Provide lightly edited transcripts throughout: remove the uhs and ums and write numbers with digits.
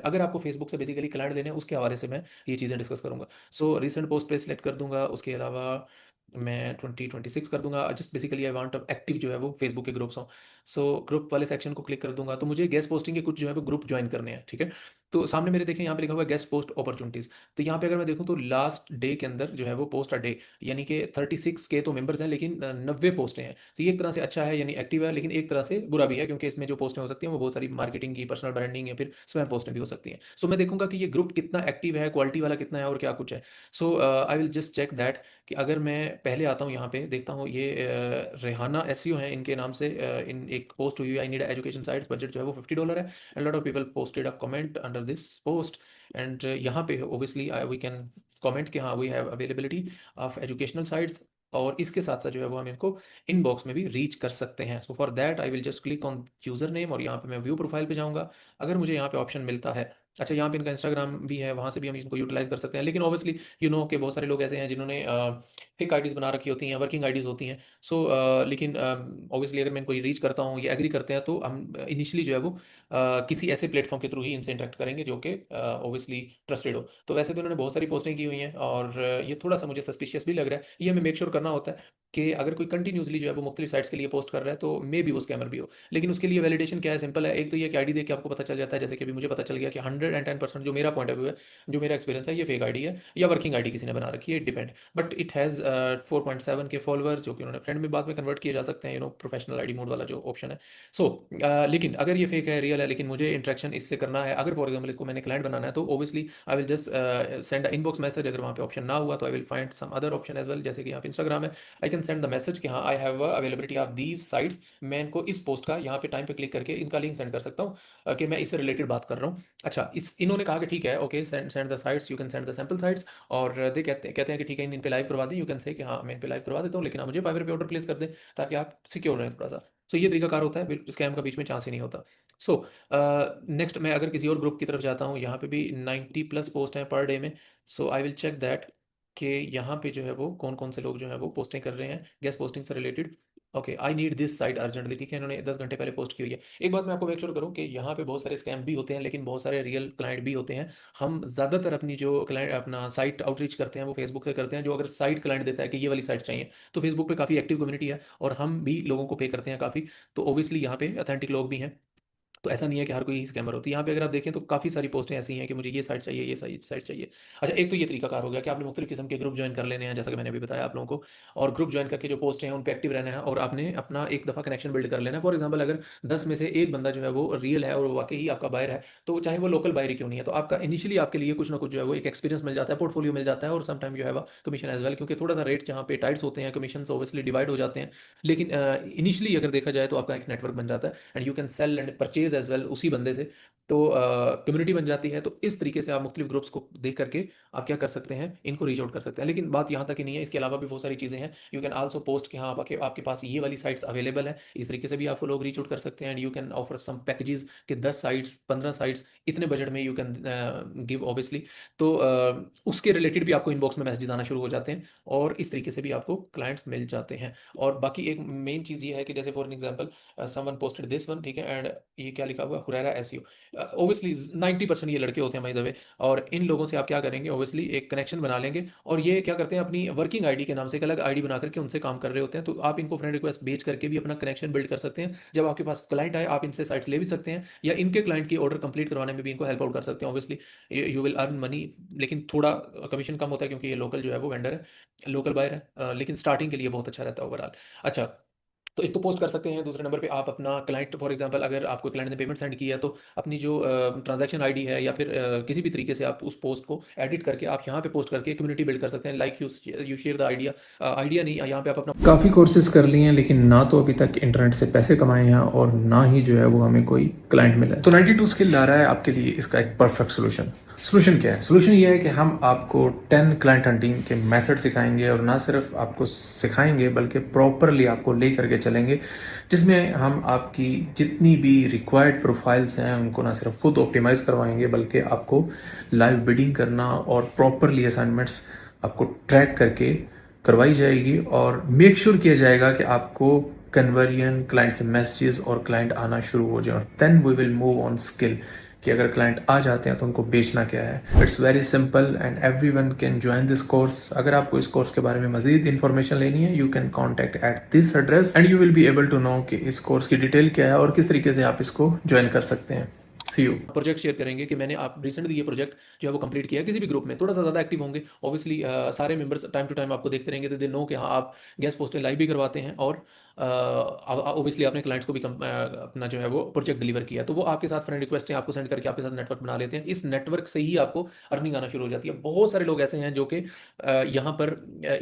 अगर आपको फेसबुक से बेसिकली क्लाइंट लेने हैं उसके हवाले से मैं ये चीज़ें डिस्कस करूँगा। सो रीसेंट पोस्ट पे सिलेक्ट कर दूँगा, उसके अलावा मैं 2026 कर दूँगा। Just basically I want active जो है वो फेसबुक के ग्रुप्स हों। सो ग्रुप वाले सेक्शन को क्लिक कर दूँगा, तो मुझे गेस्ट पोस्टिंग के कुछ जो है वो ग्रुप जॉइन करने हैं, ठीक है? तो सामने मेरे देखें यहाँ पे लिखा हुआ है गेस्ट पोस्ट अपॉर्च्युनिटीज़। तो यहाँ पे अगर मैं देखूँ तो लास्ट डे के अंदर जो है वो पोस्ट अ डे, यानी कि 36 के तो मेंबर्स हैं, लेकिन 90 पोस्टें हैं। तो ये एक तरह से अच्छा है, यानी एक्टिव है, लेकिन एक तरह से बुरा भी है, क्योंकि इसमें जो पोस्टें हो सकती हैं वो बहुत सारी मार्केटिंग की, पर्सनल ब्रांडिंग या फिर स्पैम पोस्टें भी हो सकती हैं। सो मैं देखूंगा कि ये ग्रुप कितना एक्टिव है, क्वालिटी वाला कितना है और क्या कुछ है। So I will just check that कि अगर मैं पहले आता हूँ यहाँ पे देखता हूँ, ये रेहाना एसईओ हैं इनके नाम से, इन एक पोस्ट हुई है, I need education sites, budget जो है वो $50 है, and lot of people posted a comment under this post. And यहाँ पे ओबियसली वी कैन कमेंट कि हाँ we have availability of educational sites, और इसके साथ साथ जो है वो हम इनको इनबॉक्स में भी रीच कर सकते हैं। So for that I will just click on user name, और यहाँ पे मैं व्यू प्रोफाइल पे जाऊँगा। अगर मुझे यहाँ पे ऑप्शन मिलता है, अच्छा यहाँ पे इनका इंस्टाग्राम भी है, वहाँ से भी हम इनको यूटिलाइज कर सकते हैं, लेकिन ऑब्वियसली यू नो कि बहुत सारे लोग ऐसे हैं जिन्होंने फेक आईडीज़ बना रखी होती हैं, वर्किंग आईडीज़ होती हैं। सो लेकिन ऑब्वियसली अगर मैं इनको रीच करता हूँ, ये एग्री करते हैं, तो हम इनिशियली जो है वो किसी ऐसे प्लेटफॉर्म के थ्रू ही इनसे इंटरेक्ट करेंगे जो कि ऑब्वियसली ट्रस्टेड हो। तो वैसे तो उन्होंने बहुत सारी पोस्टिंग की हुई हैं, और ये थोड़ा सा मुझे सस्पिशियस भी लग रहा है। ये हमें मेक श्योर करना होता है कि अगर कोई कंटिन्यूसली जो है वो मुख्तलिफ साइट्स के लिए पोस्ट कर रहा है, तो मे भी वो स्कैमर भी हो। लेकिन उसके लिए वैलिडेशन क्या है, सिंपल है। एक तो ये कि आईडी देख के आपको पता चल जाता है, जैसे कि अभी मुझे पता चल गया कि 110% जो मेरा पॉइंट ऑफ व्यू है, जो मेरा एक्सपीरियंस है, ये फेक आईडी है या वर्किंग आईडी किसी ने बना रखी है, it depend. But it has 4.7 के फॉलोअर्स, जो कि उन्होंने फ्रेंड में बाद में कन्वर्ट किए जा सकते हैं, प्रोफेशनल आईडी मोड वाला जो ऑप्शन है। सो लेकिन अगर ये फेक है, रियल है, लेकिन मुझे इंटरेक्शन इससे करना है, अगर फॉर एग्जाम्पल इसको मैंने क्लाइंट बनाना है, तो obviously I will just send inbox message. अगर वहाँ पे ऑप्शन ना हुआ तो I will find some other option as well, जैसे कि यहाँ पे इंस्टाग्राम है, I can send the message कि हाँ I have availability of these sites. मैं इनको इस पोस्ट का यहाँ पे टाइम पे क्लिक करके इनका लिंक सेंड कर सकता हूँ, कि मैं इससे रिलेटेड बात कर रहा हूँ। अच्छा, इस इन्होंने कहा कि ठीक है, okay, send send the sites, you can send the sample sites. और दे कहते हैं कि ठीक है, इन पे लाइव करवा दें। यू कैन से कि हाँ मैं इन पे लाइव करवा देता हूँ, लेकिन आप मुझे ₹5 ऑर्डर प्लेस कर दें, ताकि आप सिक्योर रहें थोड़ा सा। सो ये तरीकाकार होता है, स्कैम का बीच में चांस ही नहीं होता। सो नेक्स्ट मैं अगर किसी और ग्रुप की तरफ जाता हूँ, यहाँ पे भी 90 प्लस पोस्ट हैं पर डे में। सो आई विल चेक दैट कि यहाँ पे जो है वो कौन कौन से लोग जो है वो पोस्टिंग कर रहे हैं गेस्ट पोस्टिंग से related. Okay, I need this site urgently, ठीक है, इन्होंने 10 घंटे पहले पोस्ट की हुई है। एक बात मैं आपको मेक श्योर करूँ कि यहाँ पे बहुत सारे स्कैम भी होते हैं, लेकिन बहुत सारे रियल क्लाइंट भी होते हैं। हम ज़्यादातर अपनी जो क्लाइंट अपना साइट आउटरीच करते हैं वो फेसबुक से करते हैं। जो अगर साइट क्लाइंट देता है कि ये वाली साइट चाहिए, तो फेसबुक पे काफ़ी एक्टिव कम्युनिटी है, और हम भी लोगों को पे करते हैं काफ़ी। तो ओबियसली यहाँ पे अथेंटिक लोग भी हैं, तो ऐसा नहीं है कि हर कोई ही स्कैमर होती है। यहाँ पे अगर आप देखें तो काफ़ी सारी पोस्टें ऐसी हैं कि मुझे ये साइट चाहिए, ये साइट चाहिए। अच्छा, एक तो ये तरीकाकार हो गया कि आपने मुख्तलिफ किस्म के ग्रुप ज्वाइन कर लेने हैं, जैसा कि मैंने अभी बताया आप लोगों को, और ग्रुप ज्वाइन करके जो पोस्टें हैं उन पे एक्टिव रहना है, और आपने अपना एक दफ़ा कनेक्शन बिल्ड कर लेना है। फॉर एग्जाम्पल अगर 10 में से एक बंदा जो है वो रियल है और वो वाकई ही आपका बायर है, तो चाहे वो लोकल बायर ही क्यों नहीं है, तो आपका इनिशियली आपके लिए कुछ ना कुछ जो है वो एक एक्सपीरियंस मिल जाता है, पोर्टफोलियो मिल जाता है, और समटाइम जो है वो कमीशन एज वेल, क्योंकि थोड़ा सा रेट जहाँ पे टाइट्स होते हैं, कमीशन ऑब्वियसली डिवाइड हो जाते हैं। लेकिन इनिशियली अगर देखा जाए तो आपका एक नेटवर्क बन जाता है, and you can sell and purchase as well उसी बंदे से। तो कम्युनिटी बन जाती है। तो इस तरीके से आप मुख्तलिफ ग्रुप्स को देख करके आप क्या कर सकते हैं, इनको रीच आउट कर सकते हैं। लेकिन बात यहाँ तक ही नहीं है, इसके अलावा भी बहुत सारी चीज़ें हैं। यू कैन आल्सो पोस्ट कि हाँ आपके आपके पास ये वाली साइट्स अवेलेबल है, इस तरीके से भी आपको लोग रीच आउट कर सकते हैं। And you can offer some packages कि 10 साइट्स, 15 साइट्स, इतने बजट में यू कैन गिव ऑब्वियसली। तो उसके रिलेटेड भी आपको इनबॉक्स में मैसेजेस आना शुरू हो जाते हैं, और इस तरीके से भी आपको क्लाइंट्स मिल जाते हैं। और बाकी एक मेन चीज़ ये है कि जैसे for example someone posted this one, ठीक है, एंड ये क्या लिखा हुआ है, हुरैरा एसईओ। ओबियसली 90% ये लड़के होते हैं बाय द वे। और इन लोगों से आप क्या करेंगे, ओबियसली एक कनेक्शन बना लेंगे, और ये क्या करते हैं, अपनी वर्किंग आईडी के नाम से एक अलग आईडी बना करके उनसे काम कर रहे होते हैं। तो आप इनको फ्रेंड रिक्वेस्ट भेज करके भी अपना कनेक्शन बिल्ड कर सकते हैं। जब आपके पास क्लाइंट आए, आप इनसे साइट्स ले भी सकते हैं, या इनके क्लाइंट की ऑर्डर कंप्लीट करवाने में भी इनको हेल्प आउट कर सकते हैं। Obviously you will earn money, लेकिन थोड़ा कमीशन कम होता है, क्योंकि ये लोकल जो है वो वेंडर है, लोकल बायर है, लेकिन स्टार्टिंग के लिए बहुत अच्छा रहता है ओवरऑल। अच्छा, तो एक तो पोस्ट कर सकते हैं, दूसरे नंबर पे आप अपना क्लाइंट, फॉर एग्जांपल अगर आपको क्लाइंट ने पेमेंट सेंड किया है, तो अपनी जो ट्रांजैक्शन आईडी है, या फिर किसी भी तरीके से आप उस पोस्ट को एडिट करके आप यहाँ पे पोस्ट करके कम्युनिटी बिल्ड कर सकते हैं। Like you share the idea, idea नहीं, यहाँ पे आप अपना काफ़ी कोर्सेज कर लिए हैं, लेकिन ना तो अभी तक इंटरनेट से पैसे कमाए हैं, और ना ही जो है वो हमें कोई क्लाइंट मिला है। तो 92 स्किल ला रहा है आपके लिए इसका एक परफेक्ट सोल्यूशन। सोल्यूशन क्या है? सोल्यूशन ये है कि हम आपको 10 क्लाइंट हंटिंग के मेथड सिखाएंगे, और ना सिर्फ आपको सिखाएंगे बल्कि प्रॉपरली आपको ले करके चलेंगे, जिसमें हम आपकी जितनी भी रिक्वायर्ड प्रोफाइल्स हैं उनको ना सिर्फ खुद ऑप्टिमाइज़ करवाएंगे, बल्कि आपको लाइव बिडिंग करना और प्रॉपरली असाइनमेंट्स आपको ट्रैक करके करवाई जाएगी, और मेक श्योर किया जाएगा कि आपको कन्वर्जन, क्लाइंट के मैसेजेस और क्लाइंट आना शुरू हो जाए, और then we will move on skill. कि अगर क्लाइंट आ जाते हैं तो उनको बेचना क्या है। It's very simple and everyone can join this course. अगर आपको इस कोर्स के बारे में मजीद इन्फॉर्मेशन लेनी है, you can contact at this address and you will be able to know कि इस कोर्स की डिटेल क्या है और किस तरीके से आप इसको ज्वाइन कर सकते हैं। सी यू। प्रोजेक्ट शेयर करेंगे कि मैंने आप रिसेंटली ये प्रोजेक्ट जो है वो कंप्लीट किया है, किसी भी ग्रुप में थोड़ा सा ज़्यादा एक्टिव होंगे ऑब्वियसली, सारे मेंबर्स टाइम टू टाइम आपको देखते रहेंगे तो दे नो कि हाँ आप गेस्ट पोस्टें लाइव भी करवाते हैं और ऑब्वियसली आपने क्लाइंट्स को भी अपना जो है वो प्रोजेक्ट डिलीवर किया, तो वो आपके साथ फ्रेंड रिक्वेस्ट आपको सेंड करके आपके साथ नेटवर्क बना लेते हैं। इस नेटवर्क से ही आपको अर्निंग आना शुरू हो जाती है। बहुत सारे लोग ऐसे हैं जो कि यहाँ पर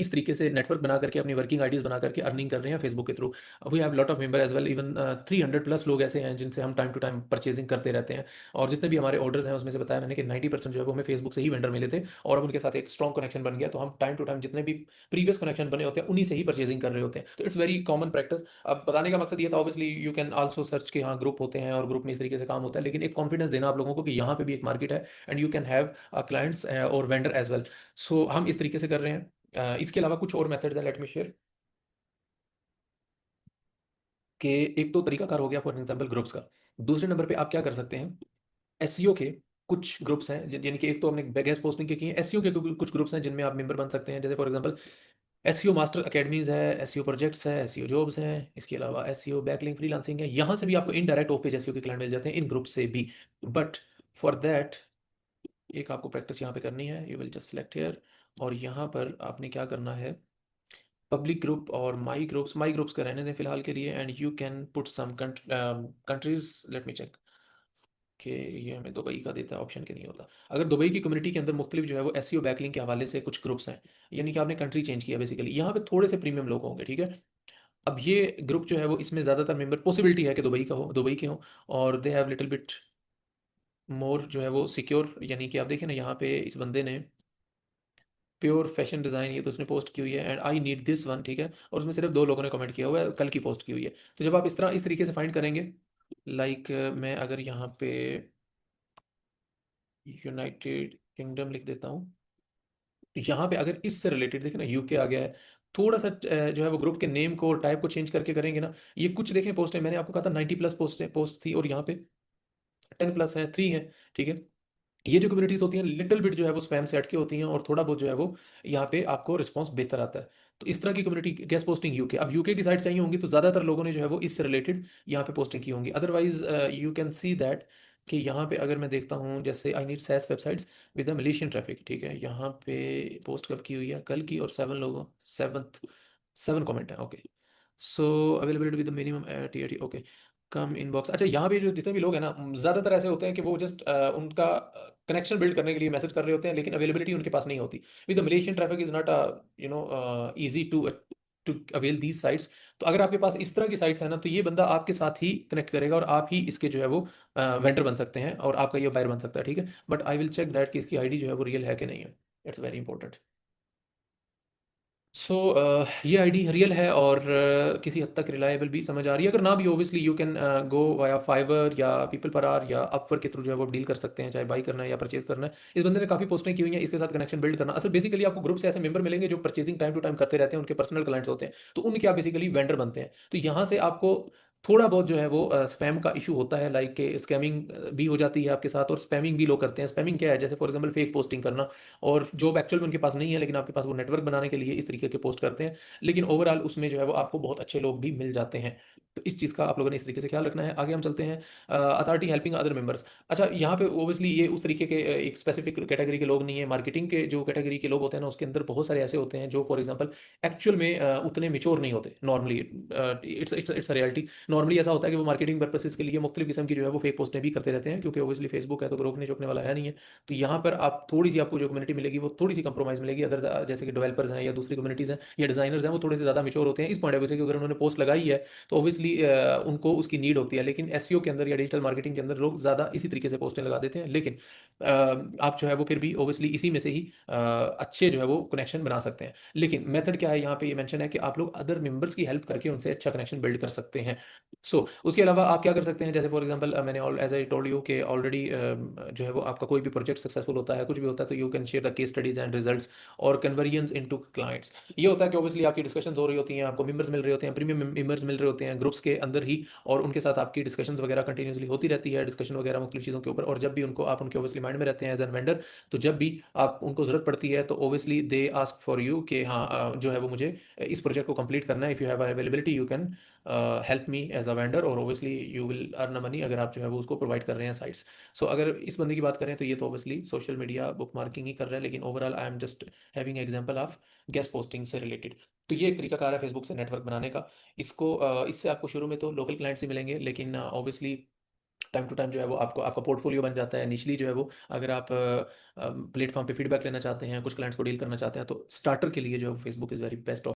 इस तरीके से नेटवर्क बना करके अपनी वर्किंग आईडीज बना करके अर्निंग कर रहे हैं फेसबुक के थ्रू। We have lot of member as well, even 300+ लोग ऐसे हैं जिनसे हम टाइम टू टाइम परचेजिंग करते रहते हैं। और जितने भी हमारे ऑर्डर्स हैं उसमें से बताया मैंने कि 90% जो है वो हमें फेसबुक से ही वेंडर मिले थे और अब उनके साथ एक स्ट्रॉन्ग कनेक्शन बन गया, तो हम टाइम टू टाइम जितने भी प्रीवियस कनेक्शन बने होते हैं उन्हीं से ही परचेजिंग कर रहे होते हैं। तो इट्स वेरी कॉमन प्रैक्टिस। अब बताने का मकसद ये था, obviously you can also search के हाँ ग्रुप होते हैं और ग्रुप में इस तरीके से काम होता है, लेकिन एक कॉन्फिडेंस देना आप लोगों को कि यहाँ पे भी एक मार्केट है and you can have clients और वेंडर एज वेल। सो हम इस तरीके से कर रहे हैं। इसके अलावा कुछ और मेथड्स हैं, लेट मी शेयर। कि एक तो तरीकाकार हो गया फॉर एग्जाम्पल ग्रुप्स का। दूसरे नंबर पे आप क्या कर सकते हैं, एसईओ के कुछ ग्रुप्स हैं यानी कि एक तो हमने गैस पोस्टिंग के किए हैं, एसईओ के कुछ ग्रुप्स हैं जिनमें आप मेंबर बन सकते हैं। जैसे for example SEO master academies है, एसईओ प्रोजेक्ट्स है, एसईओ जॉब्स हैं, इसके अलावा एसईओ बैकलिंक फ्रीलांसिंग है। यहाँ से भी आपको इनडायरेक्ट ऑफ पेज एसईओ के क्लाइंट मिल जाते हैं इन ग्रुप से भी। बट फॉर दैट एक आपको प्रैक्टिस यहाँ पे करनी है। You will just select here और यहाँ पर आपने क्या करना है, पब्लिक ग्रुप और माई ग्रुप्स का रहने दें फिलहाल के लिए and you can put some countries. Let me check कि ये हमें दुबई का देता है ऑप्शन के नहीं होता। अगर दुबई की कम्युनिटी के अंदर मुख्तलिफ जो है वो एसईओ बैकलिंक के हवाले से कुछ ग्रुप्स हैं, यानी कि आपने कंट्री चेंज किया बेसिकली, यहाँ पे थोड़े से प्रीमियम लोग होंगे, ठीक है। अब ये ग्रुप जो है वो इसमें ज़्यादातर मेंबर पॉसिबिलिटी है कि दुबई के हो और they have little bit more जो है वो सिक्योर। यानी कि आप देखें ना यहाँ पे इस बंदे ने प्योर फैशन डिज़ाइन ये तो उसने पोस्ट की हुई है and I need this one, ठीक है, और उसमें सिर्फ 2 लोगों ने कमेंट किया हुआ है, कल की पोस्ट की हुई है। तो जब आप इस तरीके से फाइंड करेंगे, लाइक मैं अगर यहाँ पे यूनाइटेड किंगडम लिख देता हूँ, तो यहाँ पे अगर इससे रिलेटेड देखें ना यूके आ गया है, थोड़ा सा जो है वो ग्रुप के नेम को टाइप को चेंज करके करेंगे ना, ये कुछ देखें पोस्ट है, मैंने आपको कहा था 90+ पोस्ट थी और यहाँ पे 10+ है, 3 है, ठीक है। ये जो कम्युनिटीज होती हैं लिटिल बिट जो है वो स्पैम से अटकी होती हैं और थोड़ा बहुत जो है वो यहाँ पे आपको रिस्पांस बेहतर आता है। तो इस तरह की कम्युनिटी गेस्ट पोस्टिंग यूके, अब यूके की साइट चाहिए होंगी तो ज़्यादातर लोगों ने जो है वो इससे रिलेटेड यहाँ पे पोस्टिंग की होंगी। Otherwise you can see that कि यहाँ पे अगर मैं देखता हूँ जैसे I need SaaS websites with the Malaysian traffic, ठीक है, यहाँ पे पोस्ट कब की हुई है, कल की, और 7 कमेंट है, okay. So availability with the minimum T okay, come inbox. अच्छा यहाँ पे जो जितने भी लोग हैं ना, ज़्यादातर ऐसे होते हैं कि वो जस्ट उनका कनेक्शन बिल्ड करने के लिए मैसेज कर रहे होते हैं लेकिन अवेलेबिलिटी उनके पास नहीं होती। With the Malaysian traffic is not you know easy to avail these sites. तो अगर आपके पास इस तरह की साइट्स है ना, तो ये बंदा आपके साथ ही कनेक्ट करेगा और आप ही इसके जो है वो वेंडर बन सकते हैं और आपका ये बायर बन सकता है, ठीक है। But I will check that कि इसकी आईडी जो है वो रियल है कि नहीं है। It's very important. सो ये आईडी रियल है और किसी हद तक रिलायबल भी समझ आ रही है। अगर ना भी obviously you can go via Fiverr या पीपल पर आर या अपवर के थ्रू जो है वो डील कर सकते हैं, चाहे बाई करना है या परचेज करना है। इस बंदे ने काफ़ी पोस्टें की हुई हैं, इसके साथ कनेक्शन बिल्ड करना असल बेसिकली आपको ग्रुप से ऐसे मेंबर मिलेंगे जो परचेजिंग टाइम टू टाइम करते रहते हैं, उनके पर्सनल क्लाइंट्स होते हैं, तो उनके आप बेसिकली वेंडर बनते हैं। तो यहाँ से आपको थोड़ा बहुत जो है वो स्पैम का इशू होता है, लाइक स्कैमिंग भी हो जाती है आपके साथ और स्पैमिंग भी लोग करते हैं। स्पैमिंग क्या है, जैसे फॉर एग्जांपल फेक पोस्टिंग करना और जॉब एक्चुअल में उनके पास नहीं है लेकिन आपके पास वो नेटवर्क बनाने के लिए इस तरीके के पोस्ट करते हैं, लेकिन ओवरऑल उसमें जो है वो आपको बहुत अच्छे लोग भी मिल जाते हैं। तो इस चीज़ का आप लोगों ने इस तरीके से ख्याल रखना है। आगे हम चलते हैं, अथॉरिटी हेल्पिंग अदर मेंबर्स। अच्छा यहाँ पे ओबियसली ये उस तरीके के एक स्पेसिफिक कैटेगरी के लोग नहीं है। मार्केटिंग के जो कैटेगरी के लोग होते हैं ना, उसके अंदर बहुत सारे ऐसे होते हैं जो फॉर एग्जांपल एक्चुअल में उतने मिच्योर नहीं होते नॉर्मली। It's reality. नॉर्मली ऐसा होता है कि वो मार्केटिंग पर्पसेस के लिए मुख्तलिफ किस्म की जो है वो फेक पोस्टें भी करते रहते हैं, क्योंकि ओबियसली फेसबुक है तो रोकने चोकने वाला है नहीं है। तो यहाँ पर आप थोड़ी सी आपको जो कम्युनिटी मिलेगी वो थोड़ी सी कंप्रोमाइज़ मिलेगी। अदर जैसे कि डेवलपर्स हैं या दूसरी कम्युनिटीज़ हैं या डिज़ाइनर्स हैं, वो थोड़े से ज़्यादा मेच्योर होते हैं इस पॉइंट ऑफ व्यू से कि अगर उन्होंने पोस्ट लगाई है तो ऑब्वियसली उनको उसकी नीड होती है। लेकिन एसईओ के अंदर या डिजिटल मार्केटिंग के अंदर लोग ज़्यादा इसी तरीके से पोस्टें लगा देते हैं, लेकिन आप जो है वो फिर भी ऑब्वियसली इसी में से ही अच्छे जो है वो कनेक्शन बना सकते हैं। लेकिन मेथड क्या है, यहाँ पे ये मेंशन है कि आप लोग अदर मेंबर्स की हेल्प करके उनसे अच्छा कनेक्शन बिल्ड कर सकते हैं। उसके अलावा आप क्या कर सकते हैं, जैसे फॉर एग्जांपल मैंने एज आई टोल्ड यू कि ऑलरेडी जो है वो आपका कोई भी प्रोजेक्ट सक्सेसफुल होता है, कुछ भी होता है, तो you can share the case studies and results और कन्वर्जन्स इनटू क्लाइंट्स। ये होता है कि ऑब्वियसली आपकी डिस्कशंस हो रही होती हैं, आपको मेंबर्स मिल रहे होते हैं, प्रीमियम मेंबर्स मिल रहे होते हैं, ग्रुप्स के अंदर ही, और उनके साथ आपकी डिस्कशंस वगैरह कंटिन्यूअसली होती रहती है, डिस्कशन वगैरह मुख्तलिफ चीज़ों के ऊपर। और जब भी उनको आप उनके ऑब्वियसली माइंड में रहते हैं एज़ एन वेंडर, तो जब भी आप उनको ज़रूरत पड़ती है तो obviously they ask for you कि हाँ जो है वो मुझे इस प्रोजेक्ट को कंप्लीट करना है। If you have availability you can help me as a vendor, और obviously you will earn money अगर आप जो है वो उसको प्रोवाइड कर रहे हैं साइट्स। सो अगर इस बंदे की बात करें तो ये तो obviously social media bookmarking ही कर रहा है, लेकिन overall I am just having example of guest posting से रिलेटेड। तो ये एक तरीकाकार है फेसबुक से नेटवर्क बनाने का। इसको इससे आपको शुरू में तो लोकल क्लाइंट्स ही मिलेंगे, लेकिन ऑब्वियसली टाइम टू टाइम जो है वो आपको आपका पोर्टफोलियो बन जाता है। निचली जो है वो अगर आप प्लेटफॉर्म पे फीडबैक लेना चाहते हैं, कुछ क्लाइंट्स को डील करना चाहते हैं, तो स्टार्टर के लिए जो है फेसबुक इज़ वेरी बेस्ट